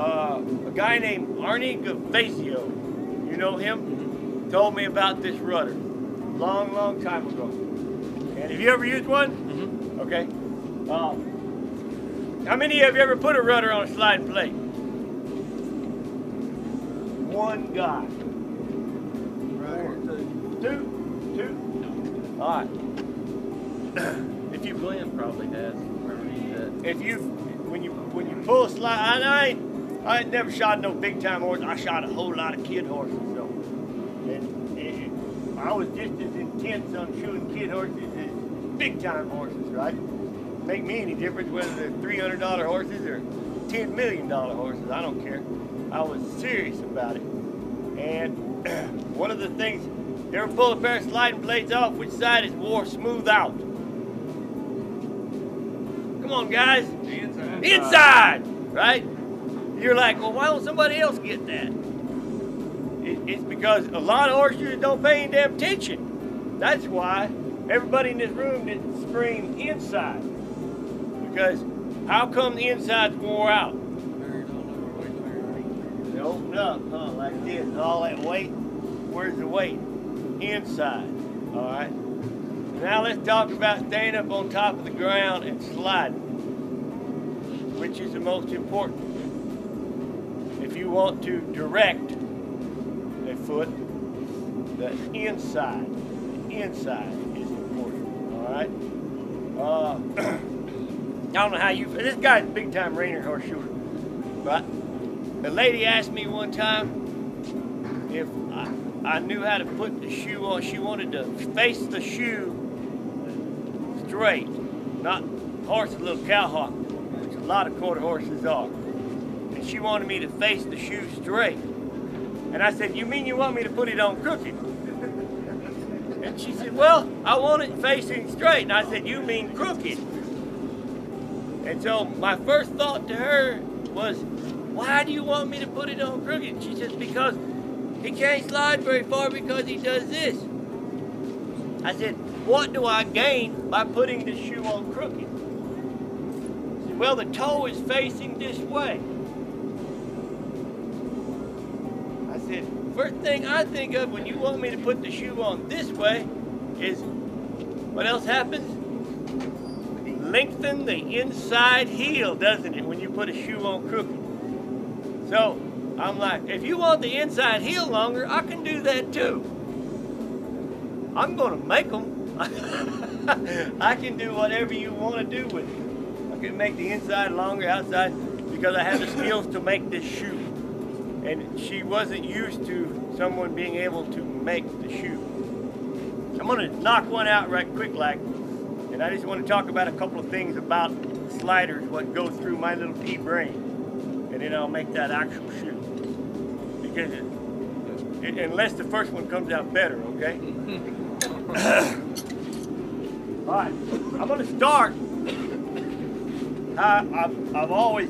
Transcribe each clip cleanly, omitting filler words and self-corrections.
a guy named Arnie Gavazio, you know him, told me about this rudder long time ago. And have you ever used one? Mm-hmm. Okay. How many of you ever put a rudder on a sliding plate? One guy. Right. Two? All right. If you Glenn probably has. If you, when you pull a slide, I ain't never shot no big time horse. I shot a whole lot of kid horses though, and I was just as intense on shooting kid horses as big time horses, right? Make me any difference whether they're $300 horses or $10 million horses. I don't care. I was serious about it. And one of the things, you ever pull a pair of sliding plates off, which side is more smooth out? Come on, guys. The inside. Inside, right? You're like, well, why don't somebody else get that? It's because a lot of horseshoers don't pay any damn attention. That's why everybody in this room didn't scream inside. Because how come the inside's wore out? They open up, huh, like this, all that weight. Where's the weight? Inside, all right? Now let's talk about staying up on top of the ground and sliding, which is the most important. If you want to direct a foot, the inside is important, all right? I don't know how you, this guy's a big time reining horse shooter, but a lady asked me one time if I knew how to put the shoe on. She wanted to face the shoe straight, not horse, a little cowhawk, which a lot of quarter horses are. And she wanted me to face the shoe straight. And I said, you mean you want me to put it on crooked? And she said, well, I want it facing straight. And I said, you mean crooked? And so my first thought to her was, why do you want me to put it on crooked? She says, because he can't slide very far because he does this. I said, what do I gain by putting the shoe on crooked? She said, well, the toe is facing this way. I said, first thing I think of when you want me to put the shoe on this way is, what else happens? Lengthen the inside heel, doesn't it, when you put a shoe on crooked? So I'm like, if you want the inside heel longer, I can do that too. I'm gonna make them. I can do whatever you want to do with it. I can make the inside longer, outside, because I have the skills to make this shoe. And she wasn't used to someone being able to make the shoe. I'm gonna knock one out right quick like, and I just want to talk about a couple of things about sliders, what goes through my little pea brain. And then I'll make that actual shoe. Because unless the first one comes out better, okay? All right, I'm gonna start. I've always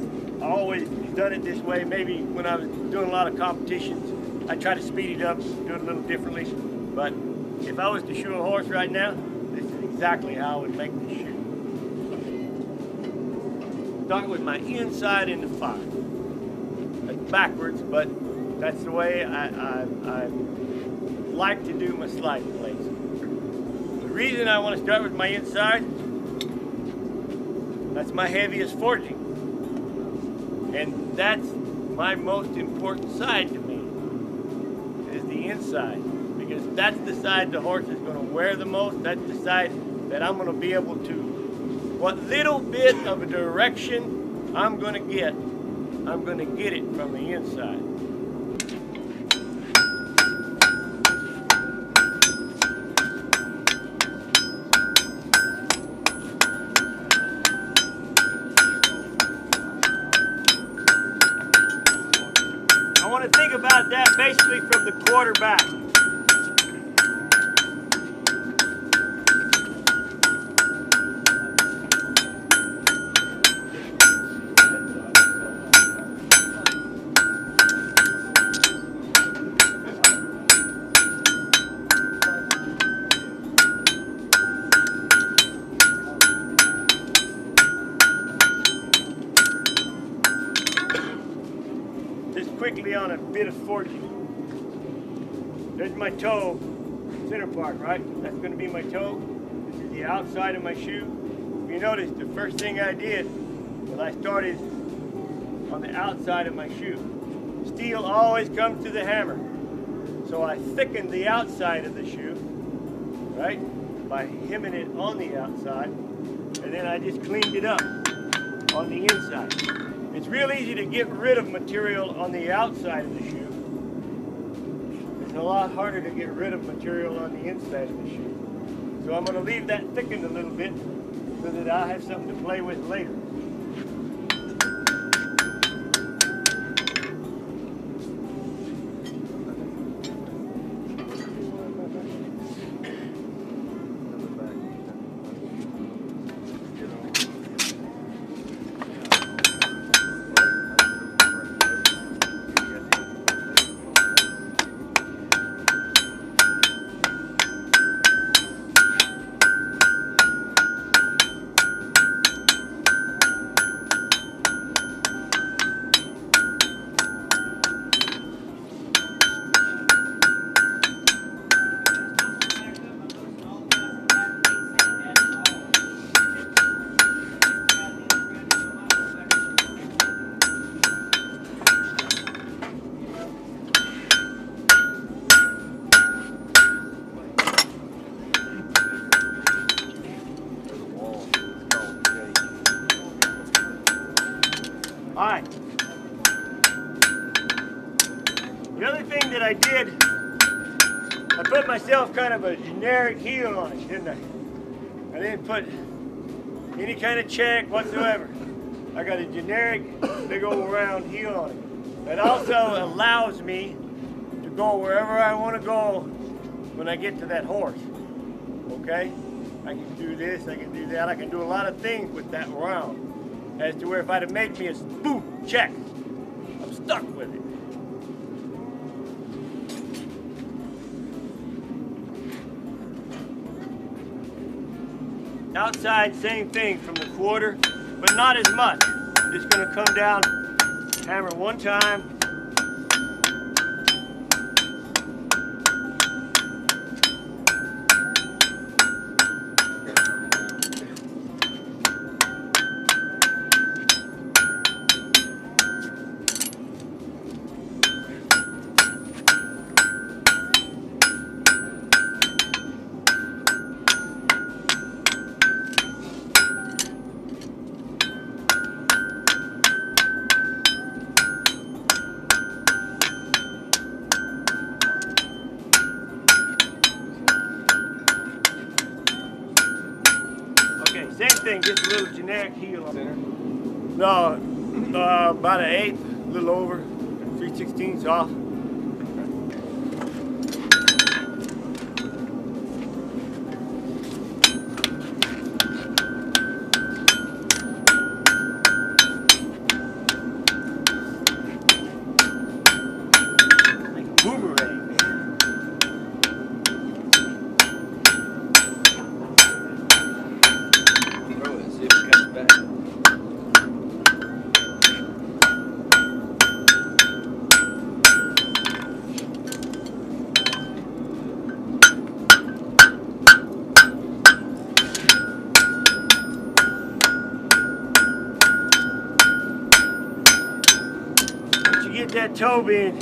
done it this way. Maybe when I was doing a lot of competitions, I try to speed it up, do it a little differently. But if I was to shoe a horse right now, this is exactly how I would make the shoe. Start with my inside in the fire. That's backwards, but that's the way I like to do my sliding plates. The reason I want to start with my inside, that's my heaviest forging. And that's my most important side to me, is the inside. Because that's the side the horse is going to wear the most. That's the side that I'm going to be able to, what little bit of a direction I'm going to get it from the inside. I want to think about that basically from the quarterback. quickly on a bit of fortune. There's my toe, center part, right? That's going to be my toe. This is the outside of my shoe. If you notice, the first thing I did was I started on the outside of my shoe. Steel always comes to the hammer. So I thickened the outside of the shoe, right, by hemming it on the outside, and then I just cleaned it up on the inside. It's real easy to get rid of material on the outside of the shoe. It's a lot harder to get rid of material on the inside of the shoe. So I'm going to leave that thickened a little bit so that I'll have something to play with later. Alright. The other thing that I did, I put myself kind of a generic heel on it, didn't I? I didn't put any kind of check whatsoever. I got a generic big old round heel on it. That also allows me to go wherever I want to go when I get to that horse. Okay? I can do this, I can do that, I can do a lot of things with that round. As to where if I'd have made me a boom, check, I'm stuck with it. Outside, same thing from the quarter, but not as much. Just gonna come down, hammer one time. Same thing, just a little generic heel on there. No, about an eighth, a little over, 3/16 off. Like a boomerang. Get that toe in,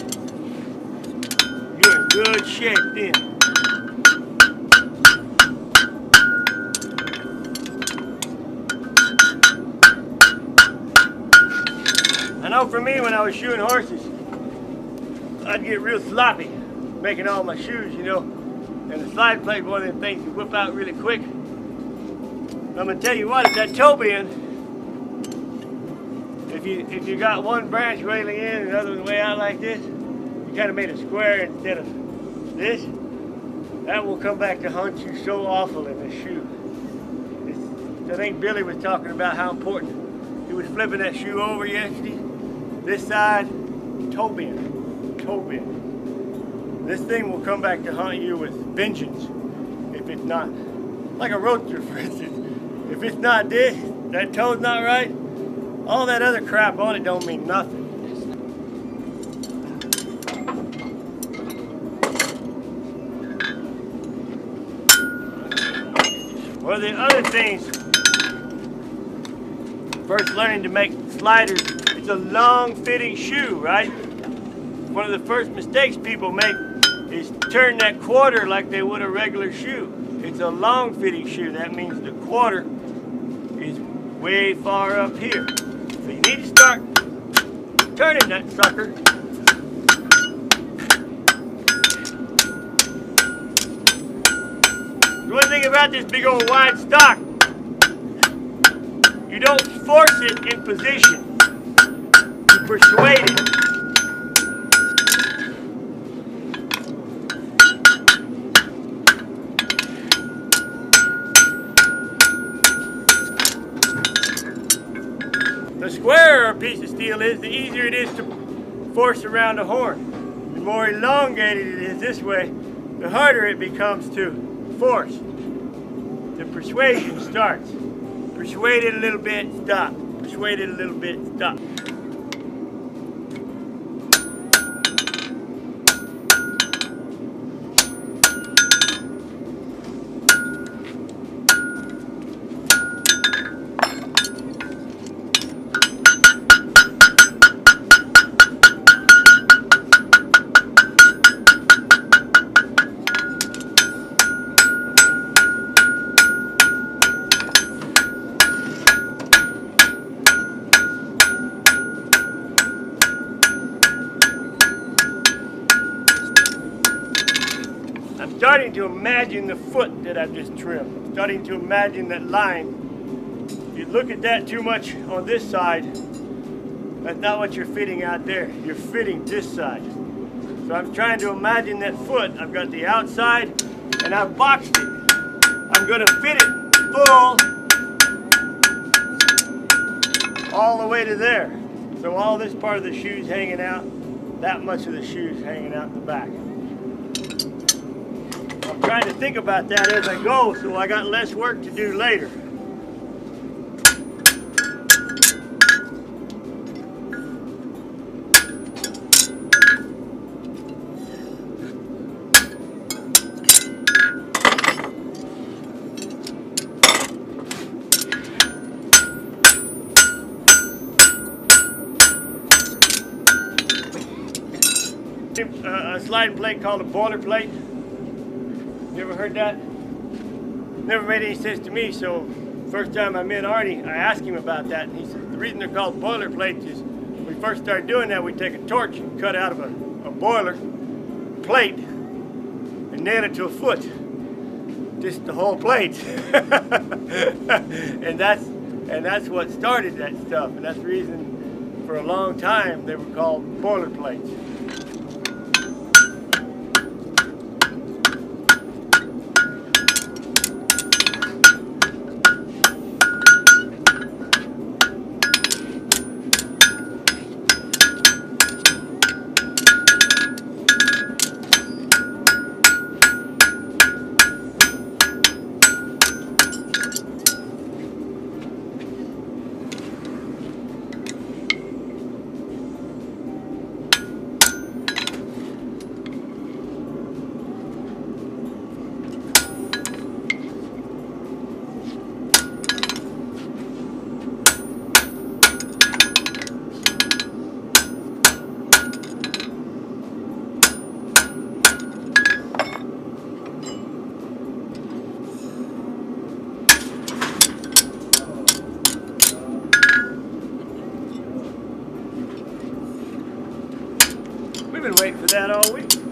you're in good shape then. I know for me when I was shoeing horses, I'd get real sloppy making all my shoes, you know, and the slide plate one of them things you whip out really quick. I'm gonna tell you what, it's that toe bend. If you got one branch railing in and the other one way out like this, you kind of made a square instead of this, that will come back to haunt you so awful in the shoe. I think Billy was talking about how important. He was flipping that shoe over yesterday. This side, toe bend, toe bend. This thing will come back to haunt you with vengeance if it's not. Like a roadster, for instance. If it's not this, that toe's not right, all that other crap on it don't mean nothing. One of the other things, first learning to make sliders, it's a long fitting shoe, right? One of the first mistakes people make is turn that quarter like they would a regular shoe. It's a long fitting shoe. That means the quarter is way far up here. So you need to start turning that sucker. The one thing about this big old wide stock, you don't force it in position. You persuade it. The squarer a piece of steel is, the easier it is to force around a horn. The more elongated it is this way, the harder it becomes to force. The persuasion starts. Persuade it a little bit, stop. Persuade it a little bit, stop. I'm starting to imagine the foot that I've just trimmed. I'm starting to imagine that line. If you look at that too much on this side, that's not what you're fitting out there. You're fitting this side. So I'm trying to imagine that foot. I've got the outside and I've boxed it. I'm going to fit it full all the way to there. So all this part of the shoe's hanging out, that much of the shoe's hanging out the back. I'm trying to think about that as I go, so I got less work to do later. A sliding plate called a boiler plate. You ever heard that? Never made any sense to me, so first time I met Arnie, I asked him about that, and he said the reason they're called boiler plates is when we first started doing that, we take a torch and cut out of a boiler plate and nail it to a foot. Just the whole plate. and that's what started that stuff, and that's the reason for a long time they were called boiler plates. We've been waiting for that all week.